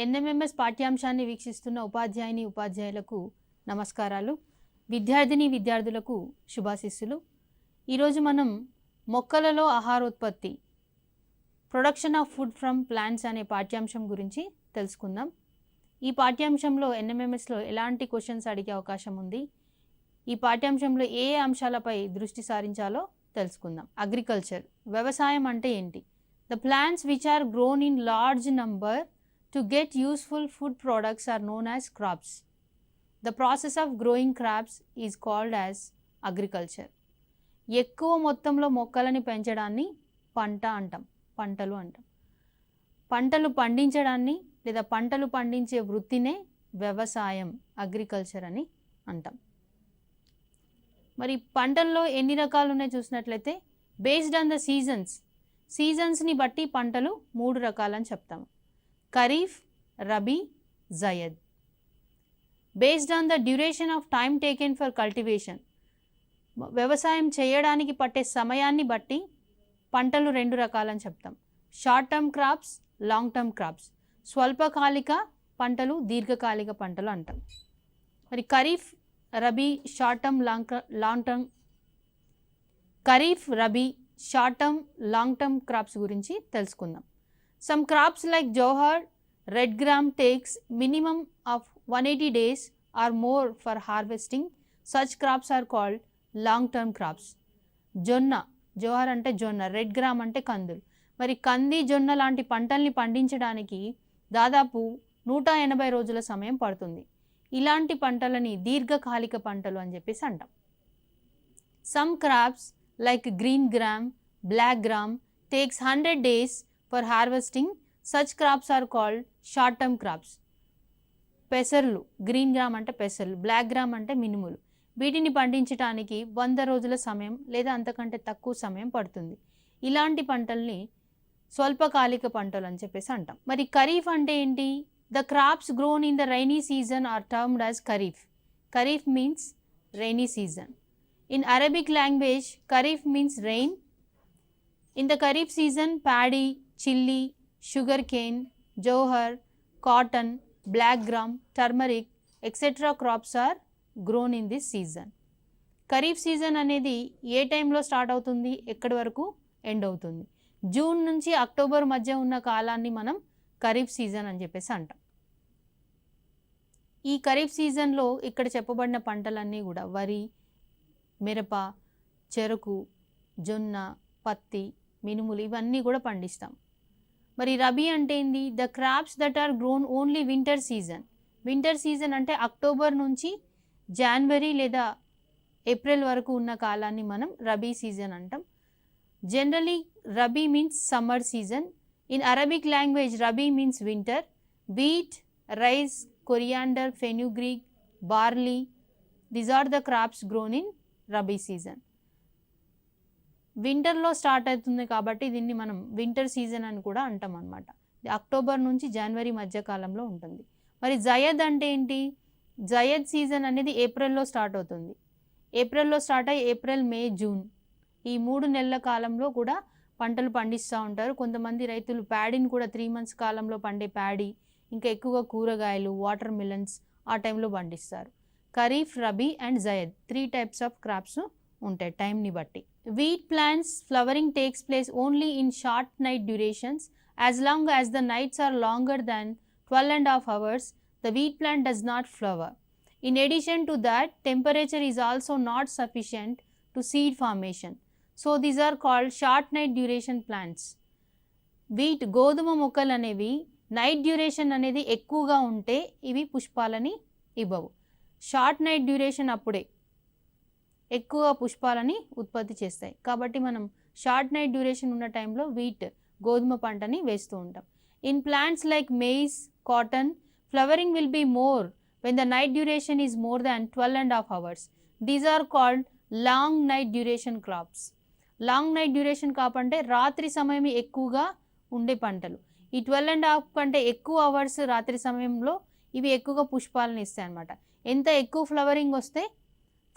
NMMS పాఠ్యాంశాన్ని వీక్షిస్తున్న ఉపాధ్యాయుని ఉపాధ్యాయులకు నమస్కారాలు. విద్యార్థిని విద్యార్థులకు శుభాశీస్సులు. ఈరోజు మనం మొక్కలలో ఆహారోత్పత్తి, production of food from plants అనే పాఠ్యాంశం గురించి తెలుసుకుందాం. ఈ పాఠ్యాంశంలో ఎన్ఎంఎంఎస్లో ఎలాంటి క్వశ్చన్స్ అడిగే అవకాశం ఉంది, ఈ పాఠ్యాంశంలో ఏ అంశాలపై దృష్టి సారించాలో తెలుసుకుందాం. అగ్రికల్చర్, వ్యవసాయం అంటే ఏంటి? The plants which are grown in large number to get useful food products are known as crops. The process of growing crops is called as agriculture. ఎక్కువ మొత్తంలో మొక్కలని పెంచడాన్ని పంటలు అంటాం. పంటలు పండించడాన్ని లేదా పంటలు పండించే వృత్తినే వ్యవసాయం, అగ్రికల్చర్ అని అంటాం. మరి పంటల్లో ఎన్ని రకాలు ఉన్నాయో చూసినట్లయితే బేస్డ్ ఆన్ ద సీజన్స్ని బట్టి పంటలు 3 రకాలని చెప్తాము. Kharif, rabi, Zayd. Based on the duration of time taken for cultivation, వ్యవసాయం చేయడానికి పట్టే సమయాన్ని బట్టి పంటలు 2 రకాలని చెప్తాం. Short term crops, long term crops. స్వల్పకాలిక పంటలు, దీర్ఘకాలిక పంటలు అంటాం. మరి kharif, rabi, short term, long term, kharif, rabi, short term, long term crops గురించి తెలుసుకుందాం. Some crops like jowar, red gram takes minimum of 180 days or more for harvesting. Such crops are called long term crops. జోహర్ అంటే జొన్న, రెడ్ గ్రామ్ అంటే కందులు. మరి కంది, జొన్న లాంటి పంటల్ని పండించడానికి దాదాపు 180 రోజుల సమయం పడుతుంది. ఇలాంటి పంటలని దీర్ఘకాలిక పంటలు అని చెప్పేసి అంటాం. Some crops like green gram, black gram takes 100 days for harvesting. Such crops are called short term crops. పెసర్లు, గ్రీన్ గ్రామ్ అంటే పెసర్లు, బ్లాక్ గ్రామ్ అంటే మినుములు. వీటిని పండించడానికి 100 రోజుల సమయం లేదా అంతకంటే తక్కువ సమయం పడుతుంది. ఇలాంటి పంటల్ని స్వల్పకాలిక పంటలు అని చెప్పేసి అంటాం. మరి ఖరీఫ్ అంటే ఏంటి? The crops grown in the rainy season are termed as kharif. Kharif means rainy season. In Arabic language kharif means rain. In the Kharif season, paddy, chilli, sugar cane, jowar, cotton, black gram, turmeric, etc. crops are grown in this season. Kharif season అనేది ఏ టైంలో start అవుతుంది, ఎక్కడి వరకు end అవుతుంది? June నుంచి October మధ్య ఉన్న కాలాన్ని మనం ఖరీఫ్ సీజన్ అని చెప్పేసి అంటాం. ఈ ఖరీఫ్ సీజన్లో ఇక్కడ చెప్పబడిన పంటలన్నీ కూడా వరి, మిరప, చెరకు, జొన్న, పత్తి, మినుములు ఇవన్నీ కూడా పండిస్తాం. మరి రబీ అంటే ఏంది? The crops that are grown only winter season. Winter season అంటే అక్టోబర్ నుంచి జనవరి లేదా ఏప్రిల్ వరకు ఉన్న కాలాన్ని మనం రబీ సీజన్ అంటాం. Generally rabi means summer season. In Arabic language rabi means winter. Wheat, rice, coriander, fenugreek, barley, these are the crops grown in rabi season. వింటర్లో స్టార్ట్ అవుతుంది కాబట్టి దీన్ని మనం వింటర్ సీజన్ అని కూడా అంటాం అన్నమాట. అక్టోబర్ నుంచి జనవరి మధ్య కాలంలో ఉంటుంది. మరి జయద్ అంటే ఏంటి? జయద్ సీజన్ అనేది ఏప్రిల్లో స్టార్ట్ అవుతుంది. ఏప్రిల్లో స్టార్ట్ అయ్యి ఏప్రిల్, మే, జూన్ ఈ 3 నెలల కాలంలో కూడా పంటలు పండిస్తూ ఉంటారు. కొంతమంది రైతులు ప్యాడీని కూడా 3 months కాలంలో పండే ప్యాడీ, ఇంకా ఎక్కువగా కూరగాయలు, వాటర్ మిలన్స్ ఆ టైంలో పండిస్తారు. Kharif, rabi and Zayd 3 types of crops ఉంటాయి టైంని బట్టి. Wheat plants flowering takes place only in short night durations. As long as the nights are longer than 12.5 hours, the wheat plant does not flower. In addition to that, temperature is also not sufficient to seed formation. So these are called short night duration plants. Wheat, గోధుమ మొక్కలు అనేవి night duration అనేది ఎక్కువగా ఉంటే ఇవి పుష్పాలని ఇవ్వవు. Short night duration అప్పుడే ఎక్కువ పుష్పాలని ఉత్పత్తి చేస్తాయి. కాబట్టి మనం షార్ట్ నైట్ డ్యూరేషన్ ఉన్న టైంలో వీట్, గోధుమ పంటని వేస్తూ ఉంటాం. In plants like maize, cotton, flowering will be more when the night duration is more than 12.5 hours. These are called long night duration crops. Long night duration crop అంటే రాత్రి సమయం ఎక్కువగా ఉండే పంటలు. ఈ 12.5 కంటే ఎక్కువ అవర్స్ రాత్రి సమయంలో ఇవి ఎక్కువగా పుష్పాలను ఇస్తాయి అన్నమాట. ఎంత ఎక్కువ ఫ్లవరింగ్ వస్తే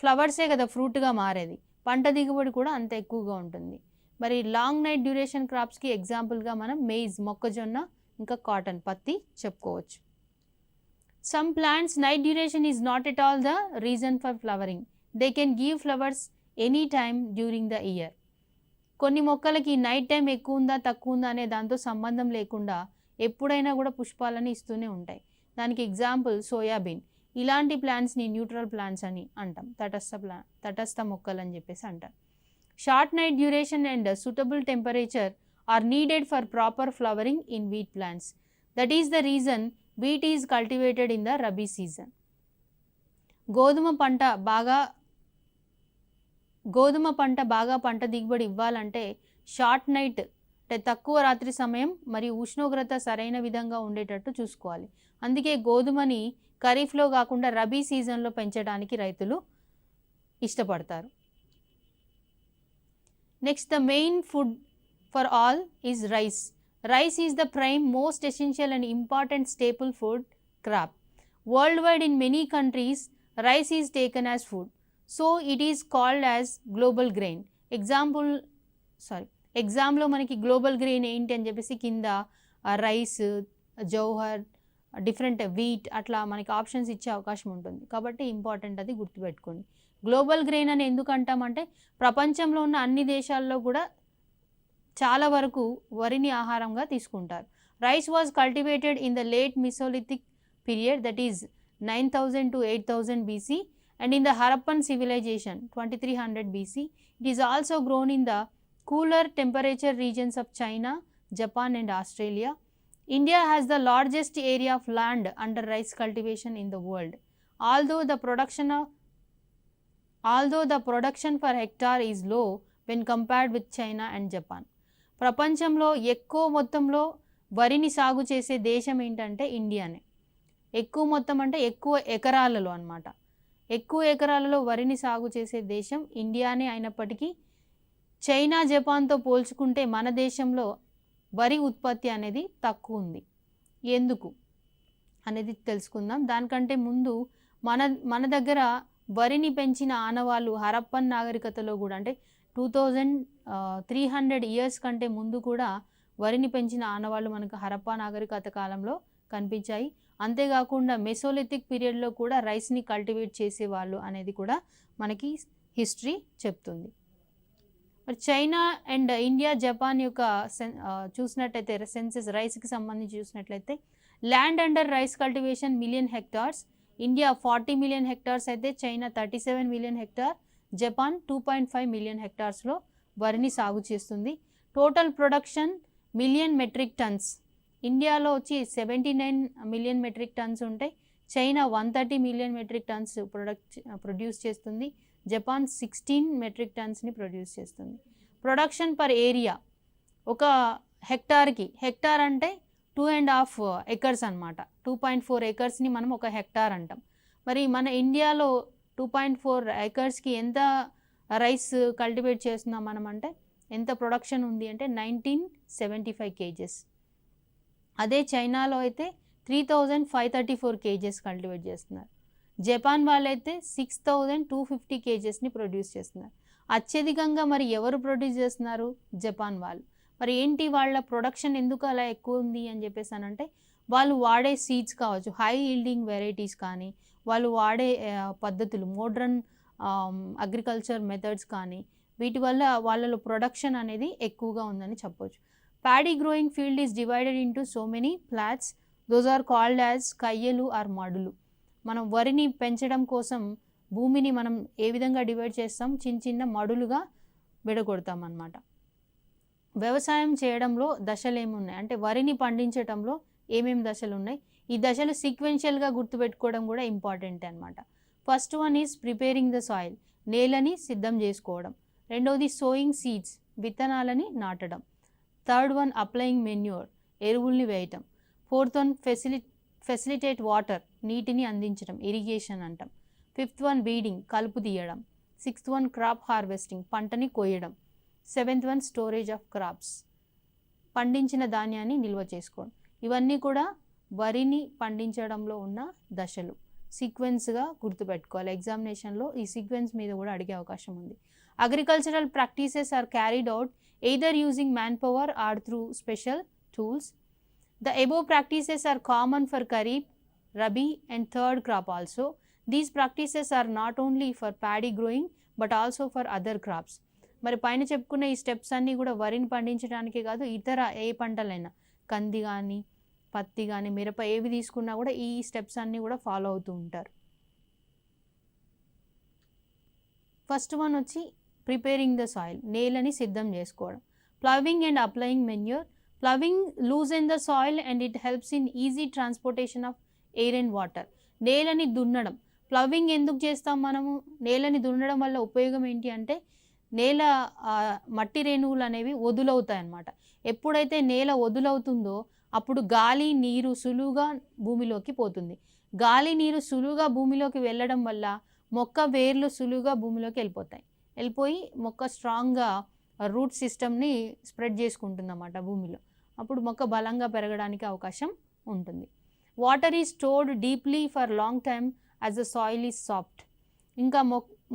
ఫ్లవర్సే కదా ఫ్రూట్గా మారేది, పంట దిగుబడి కూడా అంత ఎక్కువగా ఉంటుంది. మరి లాంగ్ నైట్ డ్యూరేషన్ క్రాప్స్కి ఎగ్జాంపుల్గా మనం మెయిజ్, మొక్కజొన్న ఇంకా కాటన్ పత్తి చెప్పుకోవచ్చు. Some plants night duration is not at all the reason for flowering. They can give flowers any time during the year. కొన్ని మొక్కలకి నైట్ టైం ఎక్కువ ఉందా తక్కువ ఉందా అనే దాంతో సంబంధం లేకుండా ఎప్పుడైనా కూడా పుష్పాలను ఇస్తూనే ఉంటాయి. దానికి ఎగ్జాంపుల్ సోయాబీన్. ఇలాంటి ప్లాంట్స్ని న్యూట్రల్ ప్లాంట్స్ అని అంటాం, తటస్థ మొక్కలు అని చెప్పేసి అంటాం. Short night duration and suitable temperature are needed for proper flowering in wheat plants. That is the reason wheat is cultivated in the rabi season. గోధుమ పంట బాగా పంట దిగుబడి ఇవ్వాలంటే షార్ట్ నైట్ అంటే తక్కువ రాత్రి సమయం మరియు ఉష్ణోగ్రత సరైన విధంగా ఉండేటట్టు చూసుకోవాలి. అందుకే గోధుమని ఖరీఫ్లో కాకుండా రబీ సీజన్లో పెంచడానికి రైతులు ఇష్టపడతారు. Next, the main food for all is rice. Rice is the prime, most essential and important staple food crop. Worldwide in many countries, rice is taken as food. So it is called as global grain. ఎగ్జామ్లో మనకి global grain ఏంటి అని చెప్పేసి కింద rice, Jauhar, different wheat అట్లా మనకి options ఇచ్చే అవకాశం ఉంటుంది. కాబట్టి ఇంపార్టెంట్, అది గుర్తుపెట్టుకోండి. గ్లోబల్ గ్రెయిన్ అని ఎందుకు అంటామంటే ప్రపంచంలో ఉన్న అన్ని దేశాల్లో కూడా చాలా వరకు వరిని ఆహారంగా తీసుకుంటారు. Rice was cultivated in the late Mesolithic period, that is 9000 to 8000 BC, and in the Harappan civilization 2300 BC. It is also grown in the cooler temperature regions of China, Japan and Australia. India has the largest area of land under rice cultivation in the world. Although the production per hectare is low when compared with China and Japan. ప్రపంచంలో ఎక్కువ మొత్తంలో వరిని సాగు చేసే దేశం ఏంటంటే ఇండియానే. ఎక్కువ మొత్తం అంటే ఎక్కువ ఎకరాలలో అన్నమాట. ఎక్కువ ఎకరాలలో వరిని సాగు చేసే దేశం ఇండియానే అయినప్పటికీ చైనా, జపాన్తో పోల్చుకుంటే మన దేశంలో వరి ఉత్పత్తి అనేది తక్కువ ఉంది. ఎందుకు అనేది తెలుసుకుందాం. దానికంటే ముందు మన దగ్గర వరిని పెంచిన ఆనవాళ్ళు హరప్పన్ నాగరికతలో కూడా, అంటే 2300 years కంటే ముందు కూడా వరిని పెంచిన ఆనవాళ్ళు మనకు హరప్పా నాగరికత కాలంలో కనిపించాయి. అంతేకాకుండా మెసోలిథిక్ పీరియడ్లో కూడా రైస్ని కల్టివేట్ చేసేవాళ్ళు అనేది కూడా మనకి హిస్టరీ చెప్తుంది. మరి చైనా అండ్ ఇండియా, జపాన్ యొక్క చూసినట్లయితే సెన్సెస్ రైస్కి సంబంధించి చూసినట్లయితే land under rice cultivation 1 million hectares. India 40 million hectares అయితే China 37 million hectares, Japan 2.5 million hectaresలో వరిని సాగు చేస్తుంది. Total production 1 million metric tons. ఇండియాలో వచ్చి 79 million metric tons ఉంటే China 130 million metric tons produce చేస్తుంది. జపాన్ 16 metric tonsని ప్రొడ్యూస్ చేస్తుంది. ప్రొడక్షన్ పర్ ఏరియా, ఒక హెక్టార్ అంటే 2.5 acres అనమాట. 2.4 acresని మనం ఒక హెక్టార్ అంటాం. మరి మన ఇండియాలో 2.4 acresకి ఎంత రైస్ కల్టివేట్ చేస్తున్నాం మనం అంటే, ఎంత ప్రొడక్షన్ ఉంది అంటే 1975 kgs. అదే చైనాలో అయితే 3534 kgs కల్టివేట్ చేస్తున్నారు. జపాన్ వాళ్ళైతే 6250 kgsని ప్రొడ్యూస్ చేస్తున్నారు. అత్యధికంగా మరి ఎవరు ప్రొడ్యూస్ చేస్తున్నారు? జపాన్ వాళ్ళు. మరి ఏంటి వాళ్ళ ప్రొడక్షన్ ఎందుకు అలా ఎక్కువ ఉంది అని చెప్పేసి అంటే, వాళ్ళు వాడే సీడ్స్ కావచ్చు, హై ఈల్డింగ్ వెరైటీస్ కానీ, వాళ్ళు వాడే పద్ధతులు, మోడ్రన్ అగ్రికల్చర్ మెథడ్స్ కానీ, వీటి వల్ల వాళ్ళలో ప్రొడక్షన్ అనేది ఎక్కువగా ఉందని చెప్పొచ్చు. Paddy growing field is divided into so many plots. Those are called as కయ్యలు ఆర్ మడులు. మనం వరిని పెంచడం కోసం భూమిని మనం ఏ విధంగా డివైడ్ చేస్తాం? చిన్న చిన్న మడులుగా విడగొడతాం అన్నమాట. వ్యవసాయం చేయడంలో దశలు ఏమున్నాయి అంటే, వరిని పండించడంలో ఏమేమి దశలు ఉన్నాయి, ఈ దశలు సీక్వెన్షియల్గా గుర్తుపెట్టుకోవడం కూడా ఇంపార్టెంట్ అనమాట. First one is preparing the soil, నేలని సిద్ధం చేసుకోవడం. రెండవది సోయింగ్ సీడ్స్, విత్తనాలని నాటడం. థర్డ్ వన్ అప్లయింగ్ మెన్యూర్, ఎరువుల్ని వేయటం. ఫోర్త్ వన్ ఫెసిలిటేట్ వాటర్, నీటిని అందించడం, ఇరిగేషన్ అంటాం. ఫిఫ్త్ వన్ వీడింగ్, కలుపు తీయడం. సిక్స్త్ వన్ క్రాప్ హార్వెస్టింగ్, పంటని కోయడం. Seventh one storage of crops, పండించిన ధాన్యాన్ని నిల్వ చేసుకోవడం. ఇవన్నీ కూడా వరిని పండించడంలో ఉన్న దశలు. సీక్వెన్స్గా గుర్తుపెట్టుకోవాలి. ఎగ్జామినేషన్లో ఈ సీక్వెన్స్ మీద కూడా అడిగే అవకాశం ఉంది. Agricultural practices are carried out either using man power or through special tools. The above practices are common for Kharif, Rabi and third crop also. These practices are not only for paddy growing but also for other crops. మరి పైన చెప్పుకున్న ఈ steps అన్నీ కూడా వరిని పండించడానికే కాదు, ఇతర ఏ పంటలైనా కంది కానీ పత్తి కానీ మిరప ఏవి తీసుకున్నా కూడా ఈ స్టెప్స్ అన్నీ కూడా ఫాలో అవుతూ ఉంటారు. ఫస్ట్ వన్ వచ్చి ప్రిపేరింగ్ ద సాయిల్, నేలని సిద్ధం చేసుకోవడం. Ploughing and applying manure. Ploughing loosen the soil and it helps in easy transportation of air and water. నేలని దున్నడం. ప్లవింగ్ ఎందుకు చేస్తాం మనము? నేలని దున్నడం వల్ల ఉపయోగం ఏంటి అంటే నేల మట్టి రేణువులు అనేవి వదులవుతాయి అన్నమాట. ఎప్పుడైతే నేల వదులవుతుందో అప్పుడు గాలి నీరు సులువుగా భూమిలోకి పోతుంది. గాలి నీరు సులువుగా భూమిలోకి వెళ్ళడం వల్ల మొక్క వేర్లు సులువుగా భూమిలోకి వెళ్ళిపోయి మొక్క స్ట్రాంగ్గా రూట్ సిస్టమ్ని స్ప్రెడ్ చేసుకుంటుంది అన్నమాట భూమిలో. అప్పుడు మొక్క బలంగా పెరగడానికి అవకాశం ఉంటుంది. Water is stored deeply for long time as the soil is soft. ఇంకా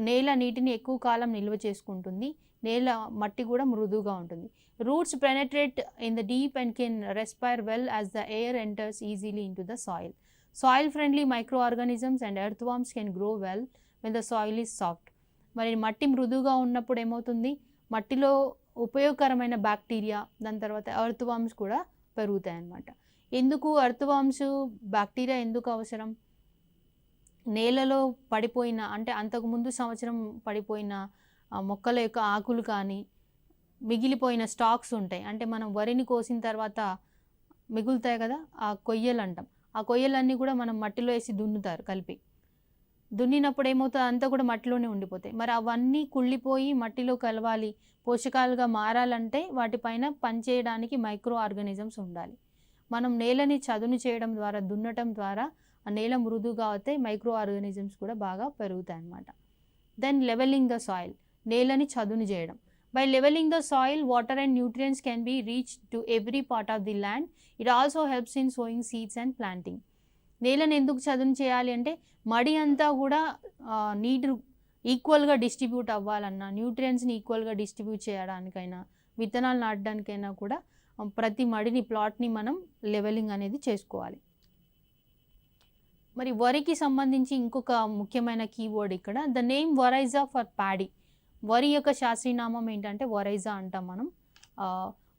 నేల నీటిని ఎక్కువ కాలం నిల్వ చేసుకుంటుంది. నేల మట్టి కూడా మృదువుగా ఉంటుంది. Roots penetrate in the deep and can respire well as the air enters easily in to the soil. Soil friendly micro organisms and earth worms can grow well when the soil is soft. మరి మట్టి మృదువుగా ఉన్నప్పుడు ఏమవుతుంది? మట్టిలో ఉపయోగకరమైన bacteria, దాని తర్వాత earth worms కూడా పెరుగుతాయి అన్నమాట. ఎందుకు ఎర్త్ వార్మ్స్, బ్యాక్టీరియా ఎందుకు అవసరం? నేలలో పడిపోయిన అంటే అంతకుముందు సంవత్సరం పడిపోయిన మొక్కల యొక్క ఆకులు కానీ మిగిలిపోయిన స్టాక్స్ ఉంటాయి. అంటే మనం వరిని కోసిన తర్వాత మిగులుతాయి కదా, ఆ కొయ్యలు అంటాం. ఆ కొయ్యలన్నీ కూడా మనం మట్టిలో వేసి దున్నుతారు కలిపి. దున్నినప్పుడు ఏమవుతుంది? అంతా కూడా మట్టిలోనే ఉండిపోతాయి. మరి అవన్నీ కుళ్ళిపోయి మట్టిలో కలవాలి, పోషకాలుగా మారాలంటే వాటిపైన పనిచేయడానికి మైక్రో ఆర్గానిజమ్స్ ఉండాలి. మనం నేలని చదును చేయడం ద్వారా, దున్నటం ద్వారా ఆ నేల మృదువుగా అవుతే మైక్రో ఆర్గానిజమ్స్ కూడా బాగా పెరుగుతాయి అన్నమాట. దెన్ లెవెలింగ్ ద సాయిల్, నేలని చదును చేయడం. By levelling the soil water and nutrients can be reach to every part of the land. It also helps in sowing seeds and planting. నేలను ఎందుకు చదును చేయాలి అంటే మడి అంతా కూడా నీరు ఈక్వల్గా డిస్ట్రిబ్యూట్ అవ్వాలన్నా, న్యూట్రియంట్స్ని ఈక్వల్గా డిస్ట్రిబ్యూట్ చేయడానికైనా, విత్తనాలు నాటడానికైనా కూడా ప్రతి మడిని, ప్లాట్ని మనం లెవెలింగ్ అనేది చేసుకోవాలి. మరి వరికి సంబంధించి ఇంకొక ముఖ్యమైన కీవర్డ్ ఇక్కడ, ద నేమ్ వరైజా ఫర్ ప్యాడీ. వరి యొక్క శాస్త్రీయనామం ఏంటంటే వరైజా అంటాం మనం.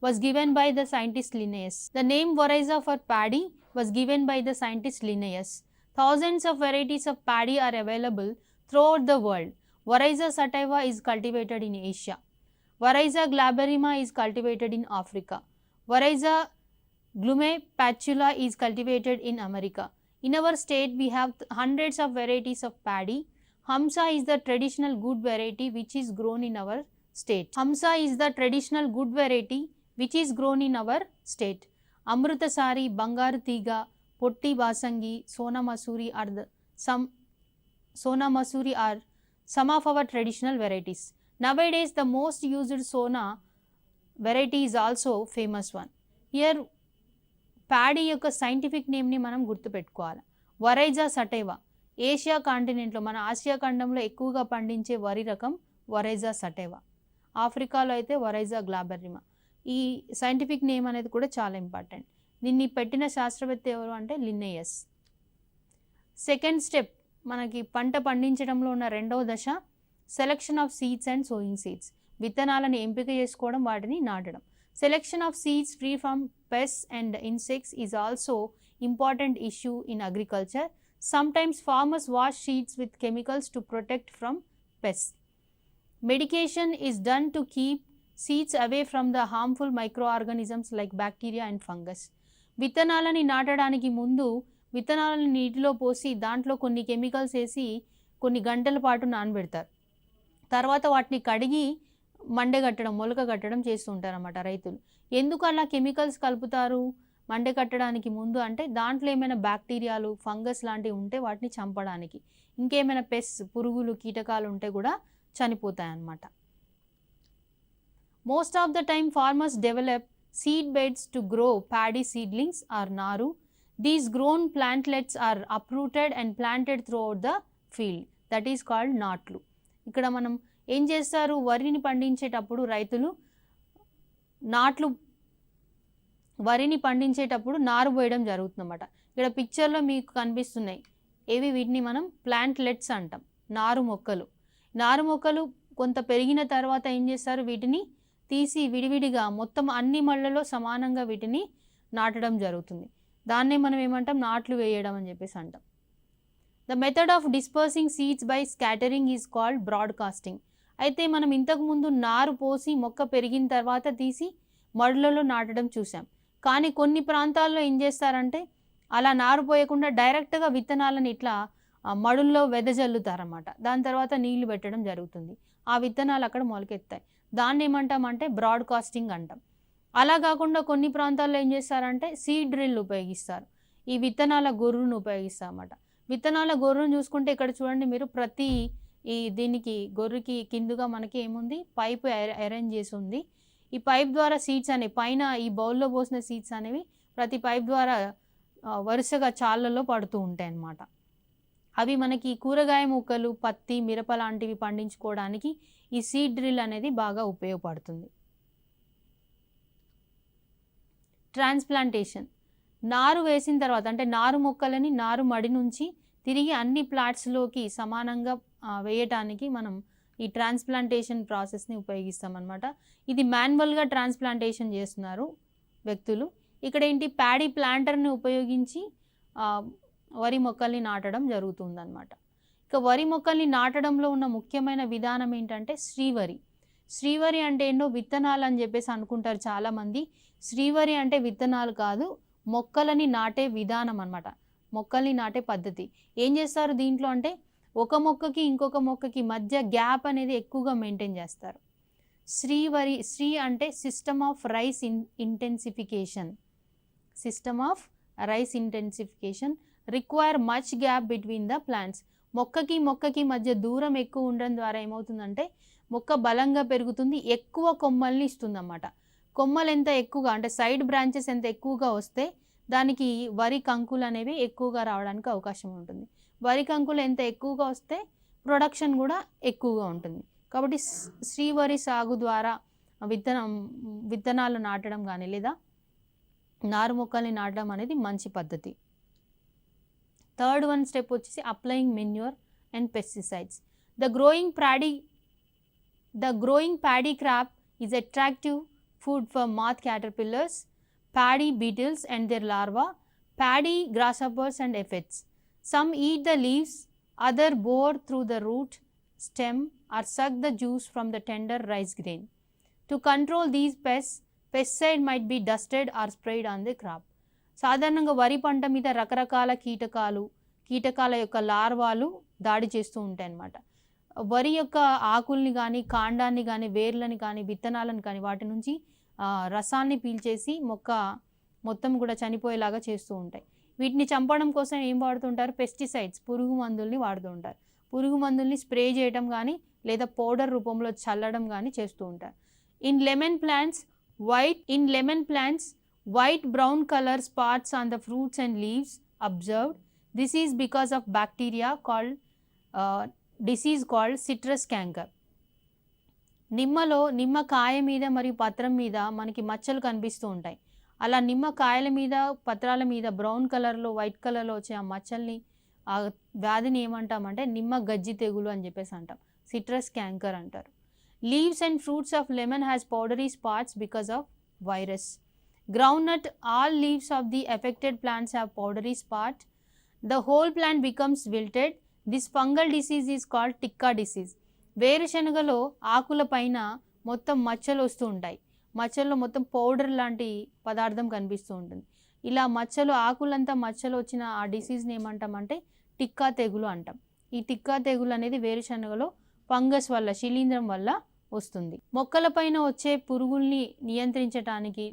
was given by the scientist Linnaeus. The name Voriza for paddy was given by the scientist Linnaeus. Thousands of varieties of paddy are available throughout the world. Voriza sativa is cultivated in Asia. Voriza glaberrima is cultivated in Africa. Voriza glumepatula is cultivated in America. In our state, we have hundreds of varieties of paddy. Hamsa is the traditional good variety which is grown in our state. Hamsa is the traditional good variety which is grown in our state. Amrutasari, Bangaru Tiga, Potti Basangi, Sona Masuri are some of our traditional varieties. Nowadays, the most used Sona variety is also famous one. Here, paddy యొక్క scientific నేమ్ని మనం గుర్తుపెట్టుకోవాలి. వరైజా సటైవా. Asia కాంటినెంట్లో, మన Asia ఖండంలో ఎక్కువగా పండించే వరి రకం వరైజా సటైవా. ఆఫ్రికాలో అయితే వరైజా గ్లాబెర్రిమా. ఈ సైంటిఫిక్ నేమ్ అనేది కూడా చాలా ఇంపార్టెంట్. దీన్ని పెట్టిన శాస్త్రవేత్త ఎవరు అంటే లిన్నెయస్. సెకండ్ స్టెప్, మనకి పంట పండించడంలో ఉన్న రెండవ దశ selection of seeds and sowing seeds. విత్తనాలను ఎంపిక చేసుకోవడం, వాటిని నాటడం. Selection of seeds free from pests and insects is also important issue in agriculture. Sometimes farmers wash seeds with chemicals to protect from pests. Medication is done to keep seeds away from the harmful microorganisms like bacteria and fungus. విత్తనాలని నాటడానికి ముందు విత్తనాలను నీటిలో పోసి దాంట్లో కొన్ని chemicals వేసి కొన్ని గంటల పాటు నానబెడతారు. తర్వాత వాటిని కడిగి మండగట్టడం, మొలక కట్టడం చేస్తుంటారు అన్నమాట రైతులు. ఎందుకు అలా కెమికల్స్ కలుపుతారు మండే కట్టడానికి ముందు అంటే దాంట్లో ఏమైనా బ్యాక్టీరియాలు, ఫంగస్ లాంటివి ఉంటే వాటిని చంపడానికి, ఇంకేమైనా పెస్ట్, పురుగులు, కీటకాలు ఉంటే కూడా చనిపోతాయి అన్నమాట. Most of the time farmers develop seed beds to grow paddy seedlings or నారు. These grown plantlets are uprooted and planted throughout the field, that is called నాట్లు. ఇక్కడ మనం ఏం చేస్తారు, వరిని పండించేటప్పుడు రైతులు నాట్లు వరిని పండించేటప్పుడు నారు పోయడం జరుగుతుందన్నమాట. ఇక్కడ పిక్చర్లో మీకు కనిపిస్తున్నాయి ఏవి, వీటిని మనం ప్లాంట్లెట్స్ అంటాం, నారు మొక్కలు. నారు మొక్కలు కొంత పెరిగిన తర్వాత ఏం చేస్తారు, వీటిని తీసి విడివిడిగా మొత్తం అన్ని మళ్ళలో సమానంగా వీటిని నాటడం జరుగుతుంది. దాన్నే మనం ఏమంటాం, నాట్లు వేయడం అని చెప్పేసి అంటాం. The method of dispersing seeds by scattering is called broadcasting. అయితే మనం ఇంతకుముందు నారు పోసి మొక్క పెరిగిన తర్వాత తీసి మడులలో నాటడం చూసాం. కానీ కొన్ని ప్రాంతాల్లో ఏం చేస్తారంటే అలా నారు పోయకుండా డైరెక్ట్గా విత్తనాలను ఇట్లా మడుల్లో వెదజల్లుతారన్నమాట. దాని తర్వాత నీళ్లు పెట్టడం జరుగుతుంది. ఆ విత్తనాలు అక్కడ మొలకెత్తాయి. దాన్ని ఏమంటామంటే బ్రాడ్కాస్టింగ్ అంటాం. అలా కాకుండా కొన్ని ప్రాంతాల్లో ఏం చేస్తారంటే సీడ్ డ్రిల్ ఉపయోగిస్తారు. ఈ విత్తనాల గొర్రును ఉపయోగిస్తారన్నమాట. విత్తనాల గొర్రును చూసుకుంటే ఇక్కడ చూడండి మీరు, ప్రతి దీనికి గొర్రెకి కిందుగా మనకి ఏముంది, పైపు అరేంజ్ చేసి ఉంది. ఈ పైప్ ద్వారా సీడ్స్ అనేవి పైన ఈ బౌల్లో పోసిన సీడ్స్ అనేవి ప్రతి పైప్ ద్వారా వరుసగా చాళ్ళలో పడుతూ ఉంటాయి అన్నమాట. అవి మనకి కూరగాయ మొక్కలు, పత్తి, మిరప లాంటివి పండించుకోవడానికి ఈ సీడ్ డ్రిల్ అనేది బాగా ఉపయోగపడుతుంది. ట్రాన్స్ప్లాంటేషన్, నారు వేసిన తర్వాత అంటే నారు మొక్కలని నారు మడి నుంచి తిరిగి అన్ని ప్లాట్స్లోకి సమానంగా వేయటానికి మనం ఈ ట్రాన్స్ప్లాంటేషన్ ప్రాసెస్ని ఉపయోగిస్తాం అన్నమాట. ఇది మాన్యువల్గా ట్రాన్స్ప్లాంటేషన్ చేస్తున్నారు వ్యక్తులు. ఇక్కడ ఏంటి, ప్యాడీ ప్లాంటర్ని ఉపయోగించి వరి మొక్కల్ని నాటడం జరుగుతుందన్నమాట. ఇక వరి మొక్కల్ని నాటడంలో ఉన్న ముఖ్యమైన విధానం ఏంటంటే శ్రీవరి. శ్రీవరి అంటే ఏంటో విత్తనాలు అని చెప్పేసి అనుకుంటారు చాలామంది. శ్రీవరి అంటే విత్తనాలు కాదు, మొక్కలని నాటే విధానం అన్నమాట, మొక్కల్ని నాటే పద్ధతి. ఏం చేస్తారు దీంట్లో అంటే ఒక మొక్కకి ఇంకొక మొక్కకి మధ్య గ్యాప్ అనేది ఎక్కువగా మెయింటైన్ చేస్తారు. శ్రీవరి, శ్రీ అంటే system of rice intensification. System of rice intensification require much gap between the plants. మొక్కకి మధ్య దూరం ఎక్కువ ఉండడం ద్వారా ఏమవుతుందంటే మొక్క బలంగా పెరుగుతుంది, ఎక్కువ కొమ్మల్ని ఇస్తుంది అన్నమాట. కొమ్మలు ఎంత ఎక్కువగా అంటే సైడ్ బ్రాంచెస్ ఎంత ఎక్కువగా వస్తే దానికి వరి కంకులు అనేవి ఎక్కువగా రావడానికి అవకాశం ఉంటుంది. వరి కంకులు ఎంత ఎక్కువగా వస్తే ప్రొడక్షన్ కూడా ఎక్కువగా ఉంటుంది. కాబట్టి శ్రీవరి సాగు ద్వారా విత్తనాలు నాటడం కానీ లేదా నారు మొక్కల్ని నాటడం అనేది మంచి పద్ధతి. థర్డ్ వన్ స్టెప్ వచ్చేసి applying manure and pesticides. The growing paddy crop is attractive food for moth caterpillars, paddy beetles and their larvae, paddy grasshoppers and aphids. Some eat the leaves, other bore through the root stem or suck the juice from the tender rice grain. To control these pests, pesticide might be dusted or sprayed on the crop. సాధారణంగా వరి పంట మీద రకరకాల కీటకాల యొక్క లార్వాలు దాడి చేస్తూ ఉంటాయి అన్నమాట. వరి యొక్క ఆకుల్ని కానీ, కాండాన్ని కానీ, వేర్లని కానీ, విత్తనాలను కానీ వాటి నుంచి రసాన్ని పీల్చేసి మొక్క మొత్తం కూడా చనిపోయేలాగా చేస్తూ ఉంటాయి. వీటిని చంపడం కోసం ఏం వాడుతుంటారు, పెస్టిసైడ్స్, పురుగు మందుల్ని వాడుతూ ఉంటారు. పురుగు మందుల్ని స్ప్రే చేయడం కానీ లేదా పౌడర్ రూపంలో చల్లడం కానీ చేస్తూ ఉంటారు. In lemon plants white brown color spots on the fruits and leaves observed. This is because of bacteria called disease called citrus canker. నిమ్మకాయ మీద మరియు పత్రం మీద మనకి మచ్చలు కనిపిస్తూ ఉంటాయి. అలా నిమ్మకాయల మీద, పత్రాల మీద బ్రౌన్ కలర్లో, వైట్ కలర్లో వచ్చే ఆ మచ్చల్ని, ఆ వ్యాధిని ఏమంటామంటే నిమ్మ గజ్జి తెగులు అని చెప్పేసి అంటాం, సిట్రస్ క్యాంకర్ అంటారు. Leaves and fruits of lemon has powdery spots because of virus. Groundnut, all leaves of the affected plants have powdery spot. The whole plant becomes wilted. This fungal disease is called ticca disease. వేరుశనగలో ఆకుల పైన మొత్తం మచ్చలు వస్తూ ఉంటాయి. మచ్చల్లో మొత్తం powder లాంటి పదార్థం కనిపిస్తూ ఉంటుంది. ఇలా మచ్చలు, ఆకులంతా మచ్చలు వచ్చిన ఆ డిసీజ్ని ఏమంటామంటే టిక్కా తెగులు అంటాం. ఈ టిక్కా తెగులు అనేది వేరుశనగలో ఫంగస్ వల్ల, శిలీంధ్రం వల్ల వస్తుంది. మొక్కల పైన వచ్చే పురుగుల్ని నియంత్రించటానికి,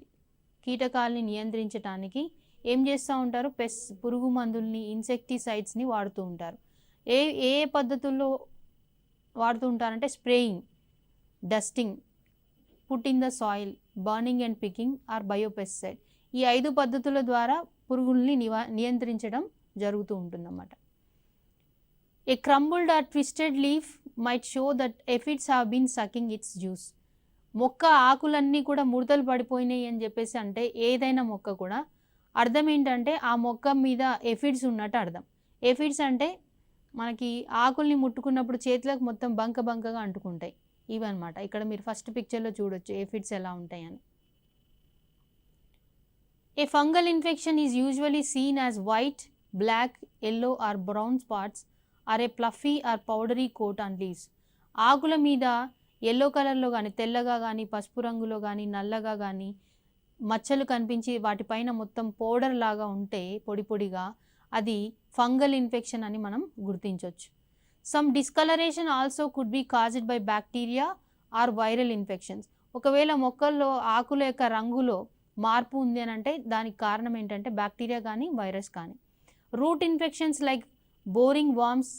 కీటకాలని నియంత్రించడానికి ఏం చేస్తూ ఉంటారు, పురుగు మందుల్ని, ఇన్సెక్టిసైడ్స్ని వాడుతూ ఉంటారు. ఏ పద్ధతుల్లో వాడుతూ ఉంటారంటే spraying, dusting, put in the soil, burning and picking or biopesticide. ఈ 5 పద్ధతుల ద్వారా పురుగుల్ని నియంత్రించడం జరుగుతూ ఉంటుందన్నమాట. A crumbled or twisted leaf might show that aphids have been sucking its juice. మొక్క ఆకులన్నీ కూడా ముడతలు పడిపోయినాయి అని చెప్పేసి అంటే ఏదైనా మొక్క కూడా అర్థం ఏంటంటే ఆ మొక్క మీద ఎఫిడ్స్ ఉన్నట్టు అర్థం. ఎఫిడ్స్ అంటే మనకి ఆకుల్ని ముట్టుకున్నప్పుడు చేతులకు మొత్తం బంకగా అంటుకుంటాయి ఇవన్నమాట. ఇక్కడ మీరు ఫస్ట్ పిక్చర్లో చూడొచ్చు ఎఫిడ్స్ ఎలా ఉంటాయని. A fungal infection is usually seen as white, black, yellow or brown spots or a fluffy or powdery coat on leaves. ఆకుల మీద ఎల్లో కలర్లో కానీ, తెల్లగా కానీ, పసుపు రంగులో కానీ, నల్లగా కానీ మచ్చలు కనిపించి వాటిపైన మొత్తం పౌడర్ లాగా ఉంటే పొడిగా అది ఫంగల్ ఇన్ఫెక్షన్ అని మనం గుర్తించవచ్చు. Some discolouration also could be caused by bacteria or viral infections. ఒకవేళ మొక్కల్లో ఆకుల యొక్క రంగులో మార్పు ఉంది అని అంటే దానికి కారణం ఏంటంటే బ్యాక్టీరియా కానీ వైరస్ కానీ. Root infections like boring worms,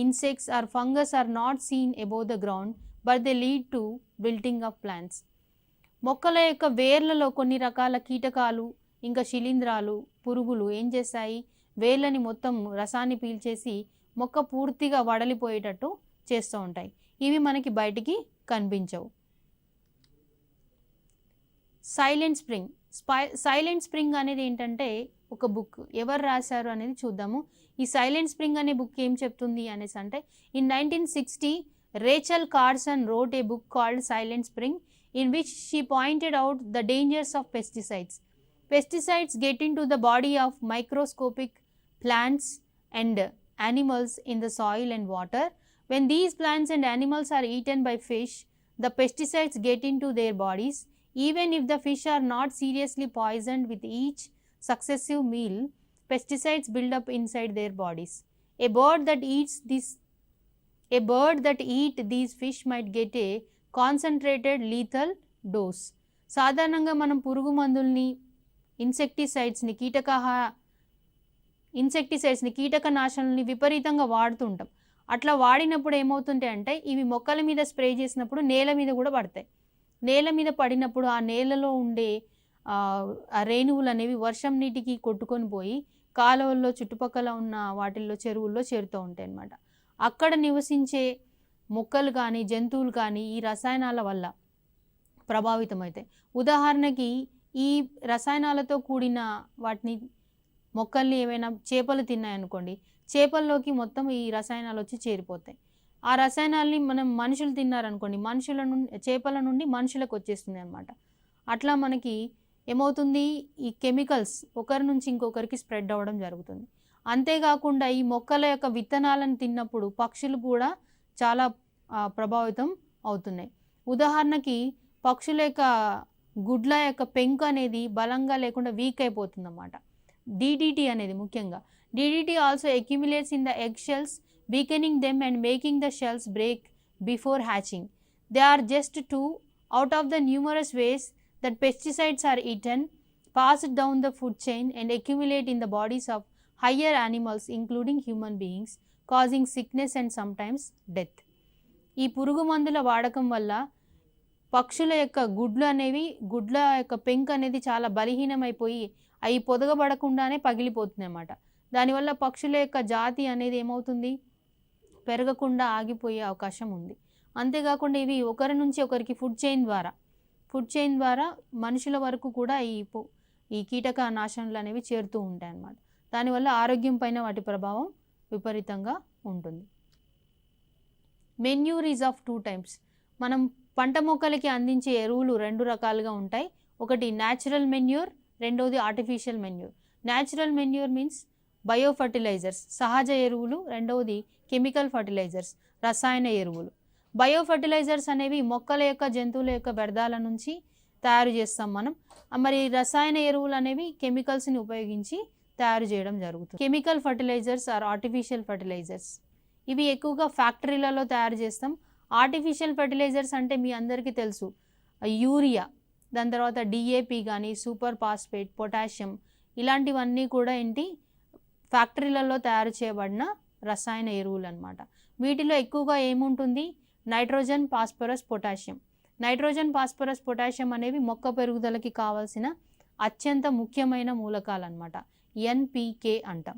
insects or fungus are not seen above the ground but they lead to wilting of plants. మొక్కల యొక్క వేర్లలో కొన్ని రకాల కీటకాలు ఇంకా శిలీంధ్రాలు పురుగులు ఏం చేస్తాయి, వేర్లని మొత్తం రసాన్ని పీల్చేసి మొక్క పూర్తిగా వడలిపోయేటట్టు చేస్తూ ఉంటాయి. ఇవి మనకి బయటికి కనిపించవు. Silent spring. సైలెంట్ స్ప్రింగ్ అనేది ఏంటంటే ఒక బుక్, ఎవరు రాశారు అనేది చూద్దాము. ఈ సైలెంట్ స్ప్రింగ్ అనే బుక్ ఏం చెప్తుంది అనేసి అంటే in 1960 Rachel Carson wrote a book called silent spring in which she pointed out the dangers of pesticides. Pesticides get into the body of microscopic plants and animals in the soil and water. When these plants and animals are eaten by fish, the pesticides get into their bodies. Even if the fish are not seriously poisoned with each successive meal, pesticides build up inside their bodies. A bird that eats these fish might get a concentrated lethal dose. సాధారణంగా మనం పురుగు మందుల్ని ఇన్సెక్టిసైడ్స్ని కీటకనాశనల్ని విపరీతంగా వాడుతుంటాం. అట్లా వాడినప్పుడు ఏమవుతుంటాయి అంటే ఇవి మొక్కల మీద స్ప్రే చేసినప్పుడు నేల మీద కూడా పడతాయి. నేల మీద పడినప్పుడు ఆ నేలలో ఉండే ఆ రేణువులు అనేవి వర్షం నీటికి కొట్టుకొని పోయి కాలువల్లో చుట్టుపక్కల ఉన్న వాటిల్లో చెరువుల్లో చేరుతూ ఉంటాయి అన్నమాట. అక్కడ నివసించే మొక్కలు కానీ జంతువులు కానీ ఈ రసాయనాల వల్ల ప్రభావితమవుతాయి. ఉదాహరణకి ఈ రసాయనాలతో కూడిన వాటిని మొక్కల్ని ఏమైనా చేపలు తిన్నాయనుకోండి, చేపల్లోకి మొత్తం ఈ రసాయనాలు వచ్చి చేరిపోతాయి. ఆ రసాయనాల్ని మనం మనుషులు తిన్నారనుకోండి, చేపల నుండి మనుషులకు వచ్చేస్తుంది అనమాట. అట్లా మనకి ఏమవుతుంది, ఈ కెమికల్స్ ఒకరి నుంచి ఇంకొకరికి స్ప్రెడ్ అవ్వడం జరుగుతుంది. అంతేకాకుండా ఈ మొక్కల యొక్క విత్తనాలను తిన్నప్పుడు పక్షులు కూడా చాలా ప్రభావితం అవుతున్నాయి. ఉదాహరణకి పక్షుల యొక్క గుడ్ల యొక్క పెంకు అనేది బలంగా లేకుండా వీక్ అయిపోతుంది అన్నమాట. DDT అనేది ముఖ్యంగా. DDT also accumulates in the egg shells, weakening them and making the shells break before hatching. They are just 2 out of the numerous ways that pesticides are eaten, passed down the food chain and accumulate in the bodies of higher animals including human beings, causing sickness and sometimes death. ఈ పురుగు మందుల వాడకం వల్ల పక్షుల యొక్క గుడ్ల యొక్క పెంకు అనేది చాలా బలహీనమైపోయి అవి పొదగబడకుండానే పగిలిపోతుంది అన్నమాట. దానివల్ల పక్షుల యొక్క జాతి అనేది ఏమవుతుంది, పెరగకుండా ఆగిపోయే అవకాశం ఉంది. అంతేకాకుండా ఇవి ఒకరి నుంచి ఒకరికి ఫుడ్ చైన్ ద్వారా మనుషుల వరకు కూడా ఈ కీటక నాశనలు అనేవి చేరుతూ ఉంటాయి అన్నమాట. దానివల్ల ఆరోగ్యం పైన వాటి ప్రభావం విపరీతంగా ఉంటుంది. Manure is of 2 types. మనం పంట మొక్కలకి అందించే ఎరువులు 2 రకాలుగా ఉంటాయి. ఒకటి న్యాచురల్ మెన్యూర్, రెండవది artificial manure. Natural manure means bio fertilisers, సహజ ఎరువులు. రెండవది కెమికల్ ఫర్టిలైజర్స్, రసాయన ఎరువులు. బయో ఫర్టిలైజర్స్ అనేవి మొక్కల యొక్క జంతువుల యొక్క వ్యర్థాల నుంచి తయారు చేస్తాం మనం. మరి రసాయన ఎరువులు అనేవి కెమికల్స్ని ఉపయోగించి తయారు చేయడం జరుగుతుంది. Chemical fertilisers or artificial fertilisers, ఇవి ఎక్కువగా ఫ్యాక్టరీలలో తయారు చేస్తాం. ఆర్టిఫిషియల్ ఫర్టిలైజర్స్ అంటే మీ అందరికీ తెలుసు, యూరియా, దాని తర్వాత DAP కానీ, సూపర్ ఫాస్ఫేట్, పొటాషియం, ఇలాంటివన్నీ కూడా ఫ్యాక్టరీలలో తయారు చేయబడిన రసాయన ఎరువులు అన్నమాట. వీటిలో ఎక్కువగా ఏముంటుంది, nitrogen, phosphorus, potassium. Nitrogen, phosphorus, potassium అనేవి మొక్క పెరుగుదలకి కావాల్సిన అత్యంత ముఖ్యమైన మూలకాలు అన్నమాట. NPK అంటాం.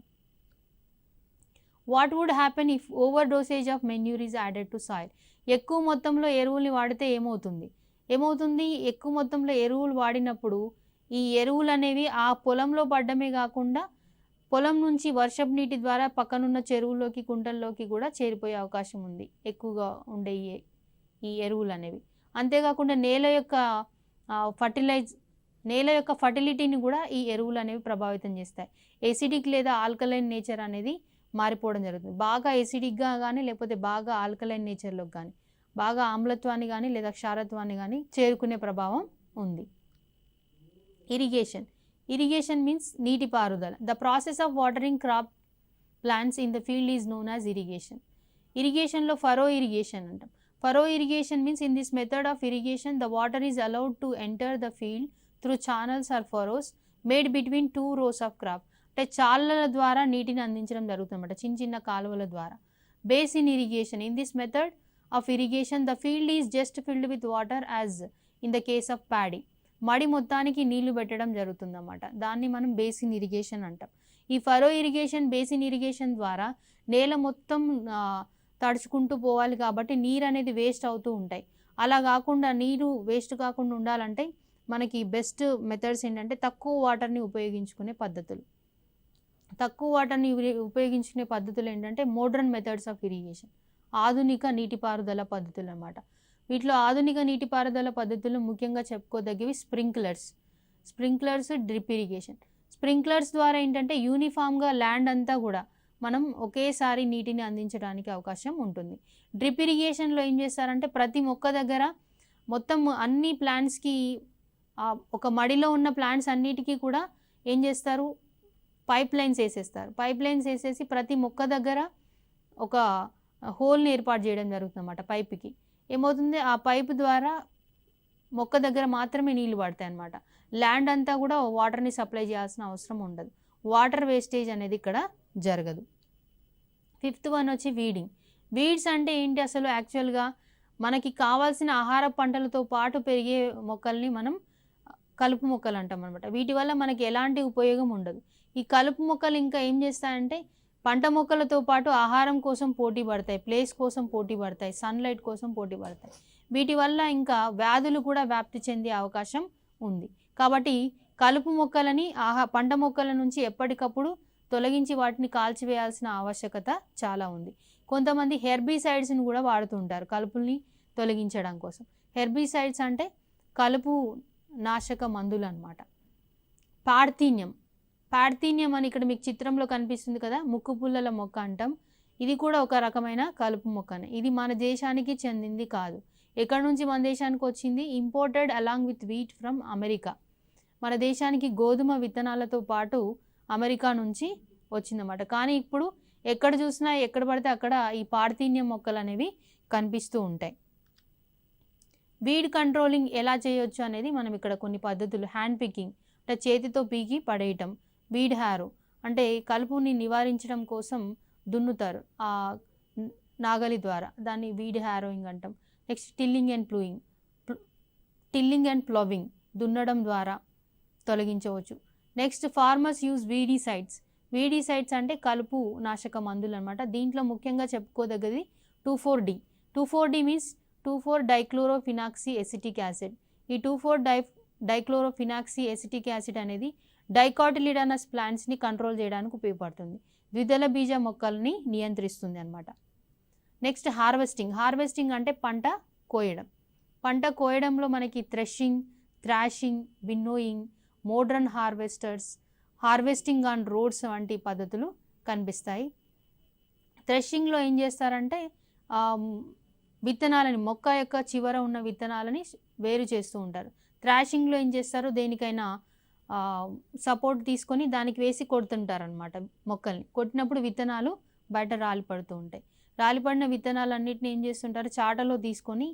What would happen if over dosage of manure is added to soil? ఎక్కువ మొత్తంలో ఎరువుల్ని వాడితే ఏమవుతుంది, ఏమవుతుంది, ఎక్కువ మొత్తంలో ఎరువులు వాడినప్పుడు ఈ ఎరువులు అనేవి ఆ పొలంలో పడ్డమే కాకుండా పొలం నుంచి వర్షపు నీటి ద్వారా పక్కనున్న చెరువులోకి కుంటల్లోకి కూడా చేరిపోయే అవకాశం ఉంది ఎక్కువగా ఉండే ఈ ఎరువులు అనేవి. అంతేకాకుండా నేల యొక్క ఫర్టిలిటీని కూడా ఈ ఎరువులు అనేవి ప్రభావితం చేస్తాయి. ఎసిడిక్ లేదా ఆల్కలైన్ నేచర్ అనేది మారిపోవడం జరుగుతుంది. బాగా ఎసిడిక్గా కానీ లేకపోతే బాగా ఆల్కలైన్ నేచర్లోకి కానీ బాగా ఆమ్లత్వాన్ని కానీ లేదా క్షారత్వాన్ని కానీ చేరుకునే ప్రభావం ఉంది. ఇరిగేషన్ మీన్స్ నీటిపారుదల. The process of watering crop plants in the field is known as irrigation. ఇరిగేషన్లో ఫరో ఇరిగేషన్ అంటాం. Furrow irrigation means in this method of irrigation the water is allowed to enter the field through channels or furrows made between 2 rows of crop. అంటే చాళ్ళల ద్వారా నీటిని అందించడం జరుగుతుందన్నమాట, చిన్న చిన్న కాలువల ద్వారా. Basin irrigation. In this method of irrigation the field is just filled with water as in the case of paddy. మడి మొత్తానికి నీళ్లు పెట్టడం జరుగుతుందన్నమాట. దాన్ని మనం బేసిన్ ఇరిగేషన్ అంటాం. ఈ ఫరో ఇరిగేషన్, బేసిన్ ఇరిగేషన్ ద్వారా నేల మొత్తం తడుచుకుంటూ పోవాలి కాబట్టి నీరు అనేది వేస్ట్ అవుతూ ఉంటాయి. అలా కాకుండా నీరు వేస్ట్ కాకుండా ఉండాలంటే మనకి బెస్ట్ మెథడ్స్ ఏంటంటే తక్కువ వాటర్ని ఉపయోగించుకునే పద్ధతులు. ఏంటంటే మోడ్రన్ మెథడ్స్ ఆఫ్ ఇరిగేషన్, ఆధునిక నీటిపారుదల పద్ధతులు అన్నమాట. వీటిలో ఆధునిక నీటిపారుదల పద్ధతులు ముఖ్యంగా చెప్పుకోదగ్గవి స్ప్రింక్లర్స్, డ్రిప్ ఇరిగేషన్. స్ప్రింక్లర్స్ ద్వారా ఏంటంటే యూనిఫామ్గా ల్యాండ్ అంతా కూడా మనం ఒకేసారి నీటిని అందించడానికి అవకాశం ఉంటుంది. డ్రిప్ ఇరిగేషన్లో ఏం చేస్తారంటే ప్రతి మొక్క దగ్గర మొత్తం అన్ని ప్లాంట్స్కి ఒక మడిలో ఉన్న ప్లాంట్స్ అన్నిటికీ కూడా ఏం చేస్తారు, పైప్ లైన్స్ వేసేసి ప్రతి మొక్క దగ్గర ఒక హోల్ని ఏర్పాటు చేయడం జరుగుతుంది అన్నమాట. పైపుకి ఏమవుతుంది, ఆ పైపు ద్వారా మొక్క దగ్గర మాత్రమే నీళ్లు పడతాయి అన్నమాట. ల్యాండ్ అంతా కూడా వాటర్ని సప్లై చేయాల్సిన అవసరం ఉండదు. వాటర్ వేస్టేజ్ అనేది ఇక్కడ జరగదు. 5th వన్ వచ్చి వీడ్స్ అంటే ఏంటి అసలు? యాక్చువల్గా మనకి కావాల్సిన ఆహార పంటలతో పాటు పెరిగే మొక్కల్ని మనం కలుపు మొక్కలు అంటాం అనమాట. వీటి వల్ల మనకి ఎలాంటి ఉపయోగం ఉండదు. ఈ కలుపు మొక్కలు ఇంకా ఏం చేస్తాయంటే పంట మొక్కలతో పాటు ఆహారం కోసం పోటీ పడతాయి, ప్లేస్ కోసం పోటీ పడతాయి, సన్లైట్ కోసం పోటీ పడతాయి. వీటి వల్ల ఇంకా వ్యాధులు కూడా వ్యాప్తి చెందే అవకాశం ఉంది. కాబట్టి కలుపు మొక్కలని పంట మొక్కల నుంచి ఎప్పటికప్పుడు తొలగించి వాటిని కాల్చివేయాల్సిన ఆవశ్యకత చాలా ఉంది. కొంతమంది హెర్బిసైడ్స్ని కూడా వాడుతుంటారు కలుపుల్ని తొలగించడం కోసం. హెర్బిసైడ్స్ అంటే కలుపు నాశక మందులు అన్నమాట. పార్థీనియం అని ఇక్కడ మీకు చిత్రంలో కనిపిస్తుంది కదా, ముక్కు పుల్లల మొక్క అంటాం. ఇది కూడా ఒక రకమైన కలుపు మొక్కనే. ఇది మన దేశానికి చెందింది కాదు. ఎక్కడి నుంచి మన దేశానికి వచ్చింది? Imported along with wheat from America. మన దేశానికి గోధుమ విత్తనాలతో పాటు అమెరికా నుంచి వచ్చిందన్నమాట. కానీ ఇప్పుడు ఎక్కడ చూసినా ఎక్కడ పడితే అక్కడ ఈ పార్థీనియం మొక్కలు అనేవి కనిపిస్తూ ఉంటాయి. వీడ్ కంట్రోలింగ్ ఎలా చేయొచ్చు అనేది మనం ఇక్కడ కొన్ని పద్ధతులు. హ్యాండ్ పికింగ్ అంటే చేతితో పీకి పడేయటం. వీడ్ హ్యారో అంటే కలుపుని నివారించడం కోసం దున్నుతారు ఆ నాగలి ద్వారా, దాన్ని వీడ్ హ్యారోయింగ్ అంటాం. నెక్స్ట్ టిల్లింగ్ అండ్ ప్లవింగ్ దున్నడం ద్వారా తొలగించవచ్చు. నెక్స్ట్ ఫార్మర్స్ యూజ్ వీడిసైడ్స్ అంటే కలుపు నాశక మందులు అనమాట. దీంట్లో ముఖ్యంగా చెప్పుకోదగ్గది 2,4-D. 2,4-D means two four dichlorophenoxy acetic acid. ఈ 2,4-డైక్లోరోఫినాక్సీ ఎసిటిక్ యాసిడ్ అనేది డైకాటిలిడానస్ ప్లాంట్స్ని కంట్రోల్ చేయడానికి ఉపయోగపడుతుంది. ద్విదళ బీజ మొక్కల్ని నియంత్రిస్తుంది అనమాట. నెక్స్ట్ హార్వెస్టింగ్ అంటే పంట కోయడంలో మనకి threshing, winnowing, modern harvesting on roads వంటి పద్ధతులు కనిపిస్తాయి. థ్రెషింగ్లో ఏం చేస్తారంటే విత్తనాలని, మొక్క యొక్క చివర ఉన్న విత్తనాలని వేరు చేస్తూ ఉంటారు. థ్రాషింగ్లో ఏం చేస్తారు, దేనికైనా సపోర్ట్ తీసుకొని దానికి వేసి కొడుతుంటారు అనమాట మొక్కల్ని. కొట్టినప్పుడు విత్తనాలు బయట రాలిపడుతూ ఉంటాయి. రాలిపడిన విత్తనాలన్నింటినీ ఏం చేస్తుంటారు, చాటలో తీసుకొని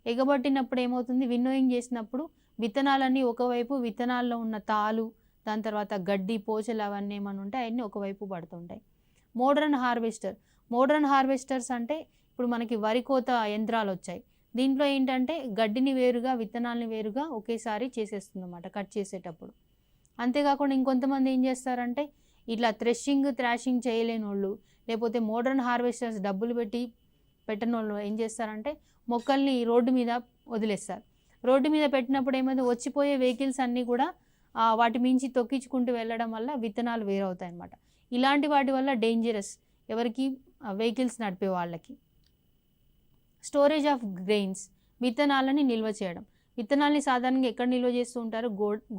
ఎగబట్టినప్పుడు ఏమవుతుంది, విన్నోయింగ్ చేసినప్పుడు విత్తనాలన్నీ ఒకవైపు, విత్తనాల్లో ఉన్న తాలు, దాని తర్వాత గడ్డి, పోచలు అవన్నీ ఏమైనా ఉంటే అవన్నీ ఒకవైపు పడుతుంటాయి. మోడ్రన్ హార్వెస్టర్స్ అంటే ఇప్పుడు మనకి వరి కోత యంత్రాలు వచ్చాయి. దీంట్లో ఏంటంటే గడ్డిని వేరుగా, విత్తనాలని వేరుగా ఒకేసారి చేసేస్తుంది అన్నమాట కట్ చేసేటప్పుడు. అంతేకాకుండా ఇంకొంతమంది ఏం చేస్తారంటే ఇట్లా థ్రాషింగ్ చేయలేని వాళ్ళు, లేకపోతే మోడ్రన్ హార్వెస్టర్స్ డబ్బులు పెట్టని వాళ్ళు ఏం చేస్తారంటే మొక్కల్ని రోడ్డు మీద వదిలేస్తారు. రోడ్డు మీద పెట్టినప్పుడు ఏమైంది, వచ్చిపోయే వెహికల్స్ అన్నీ కూడా వాటి మించి తొక్కించుకుంటూ వెళ్ళడం వల్ల విత్తనాలు వేరవుతాయి అన్నమాట. ఇలాంటి వాటి వల్ల డేంజరస్ ఎవరికి, వెహికల్స్ నడిపే వాళ్ళకి. స్టోరేజ్ ఆఫ్ గ్రెయిన్స్, విత్తనాలని నిల్వ చేయడం. విత్తనాలని సాధారణంగా ఎక్కడ నిల్వ చేస్తూ ఉంటారు,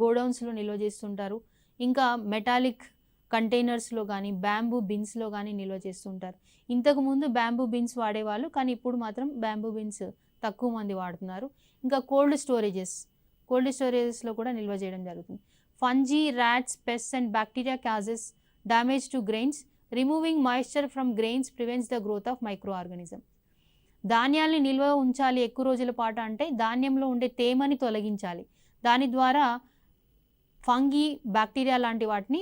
గోడౌన్స్లో నిల్వ చేస్తుంటారు. ఇంకా మెటాలిక్ కంటైనర్స్లో కానీ బ్యాంబూ బిన్స్లో కానీ నిల్వ చేస్తుంటారు. ఇంతకుముందు బ్యాంబూ బిన్స్ వాడేవాళ్ళు, కానీ ఇప్పుడు మాత్రం బ్యాంబూ బిన్స్ తక్కువ మంది వాడుతున్నారు. ఇంకా కోల్డ్ స్టోరేజెస్లో కూడా నిల్వ చేయడం జరుగుతుంది. Fungi, rats, pests and bacteria causes damage to grains. Removing moisture from grains prevents the growth of microorganism. ధాన్యాల్ని నిల్వ ఉంచాలి ఎక్కువ రోజుల పాటు అంటే ధాన్యంలో ఉండే తేమని తొలగించాలి. దాని ద్వారా ఫంగీ, బ్యాక్టీరియా లాంటి వాటిని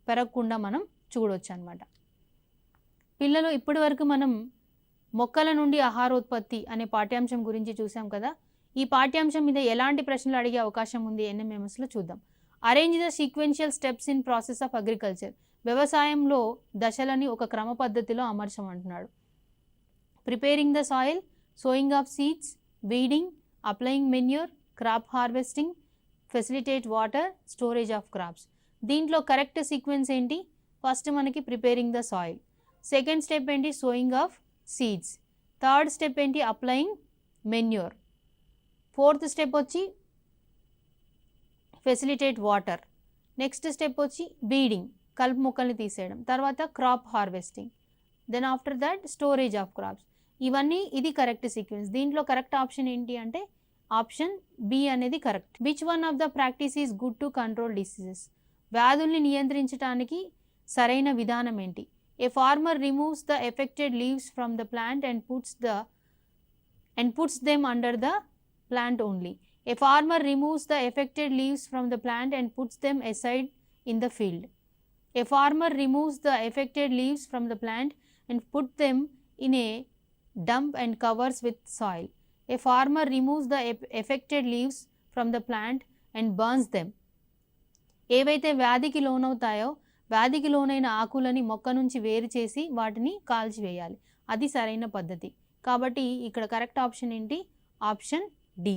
పెరగకుండా మనం చూడవచ్చు అన్నమాట. పిల్లలు, ఇప్పటి వరకు మనం మొక్కల నుండి ఆహారోత్పత్తి అనే పాఠ్యాంశం గురించి చూసాం కదా. ఈ పాఠ్యాంశం మీద ఎలాంటి ప్రశ్నలు అడిగే అవకాశం ఉంది ఎన్ఎంఎంఎస్లో చూద్దాం. Arrange the sequential steps in process of agriculture. వ్యవసాయంలో దశలని ఒక క్రమ పద్ధతిలో అమర్చమంటున్నాడు. Preparing the soil, sowing of seeds, weeding, applying manure, crop harvesting, facilitate water, storage of crops. దీంట్లో కరెక్ట్ సీక్వెన్స్ ఏంటి? ఫస్ట్ మనకి preparing the soil, second step ఏంటి sowing of seeds, third step ఏంటి అప్లయింగ్ మెన్యూర్, ఫోర్త్ స్టెప్ వచ్చి facilitate water, next step వచ్చి weeding, కలుపు మొక్కల్ని తీసేయడం, తర్వాత crop harvesting, then after that storage of crops. ఇవన్నీ ఇది కరెక్ట్ సీక్వెన్స్. దీంట్లో కరెక్ట్ ఆప్షన్ ఏంటి అంటే ఆప్షన్ బి అనేది correct. Which one of the practice is good to control diseases. వ్యాధుల్ని నియంత్రించడానికి సరైన విధానం ఏంటి? A farmer removes the affected leaves from the plant and puts them under the plant only. A farmer removes the affected leaves from the plant and puts them aside in the field. A farmer removes the affected leaves from the plant and put them in a dump and covers with soil. A farmer removes the affected leaves from the plant and burns them. ఏవైతే వ్యాధికి లోనవుతాయో వ్యాధికి లోనైన ఆకులని మొక్క నుంచి వేరు చేసి వాటిని కాల్చివేయాలి. అది సరైన పద్ధతి. కాబట్టి ఇక్కడ కరెక్ట్ ఆప్షన్ ఏంటి? Option D.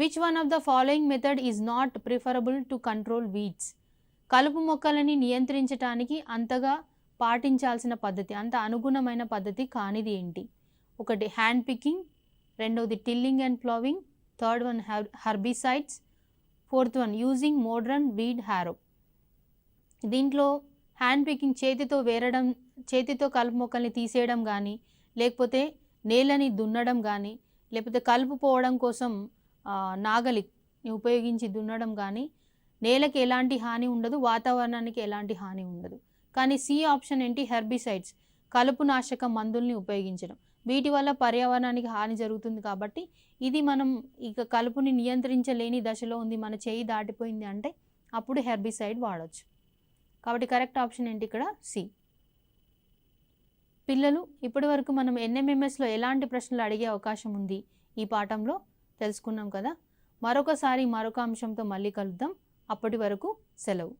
Which one of the following method is not preferable to control weeds? కలుపు మొక్కలని నియంత్రించడానికి అంతగా పాటించాల్సిన పద్ధతి, అంత అనుగుణమైన పద్ధతి కానిది ఏంటి? ఒకటి హ్యాండ్ పికింగ్, రెండవది tilling and ploughing, third one herbicides, fourth one using modern weed harrow. దీంట్లో హ్యాండ్ పికింగ్ చేతితో కలుపు మొక్కల్ని తీసేయడం కానీ, లేకపోతే నేలని దున్నడం కానీ, లేకపోతే కలుపు పోవడం కోసం నాగలిని ఉపయోగించి దున్నడం కానీ నేలకి ఎలాంటి హాని ఉండదు, వాతావరణానికి ఎలాంటి హాని ఉండదు. కానీ సి ఆప్షన్ ఏంటి? హెర్బిసైడ్స్, కలుపు నాశక మందుల్ని ఉపయోగించడం. వీటి వల్ల పర్యావరణానికి హాని జరుగుతుంది. కాబట్టి ఇది మనం ఇక కలుపుని నియంత్రించలేని దశలో ఉంది, మన చేయి దాటిపోయింది అంటే అప్పుడు హెర్బిసైడ్ వాడవచ్చు. కాబట్టి కరెక్ట్ ఆప్షన్ ఏంటి ఇక్కడ? సి. పిల్లలు, ఇప్పటి వరకు మనం ఎన్ఎంఎంఎస్లో ఎలాంటి ప్రశ్నలు అడిగే అవకాశం ఉంది ఈ పాఠంలో తెలుసుకున్నాం కదా. మరొక అంశంతో మళ్ళీ కలుద్దాం. అప్పటి వరకు సెలవు.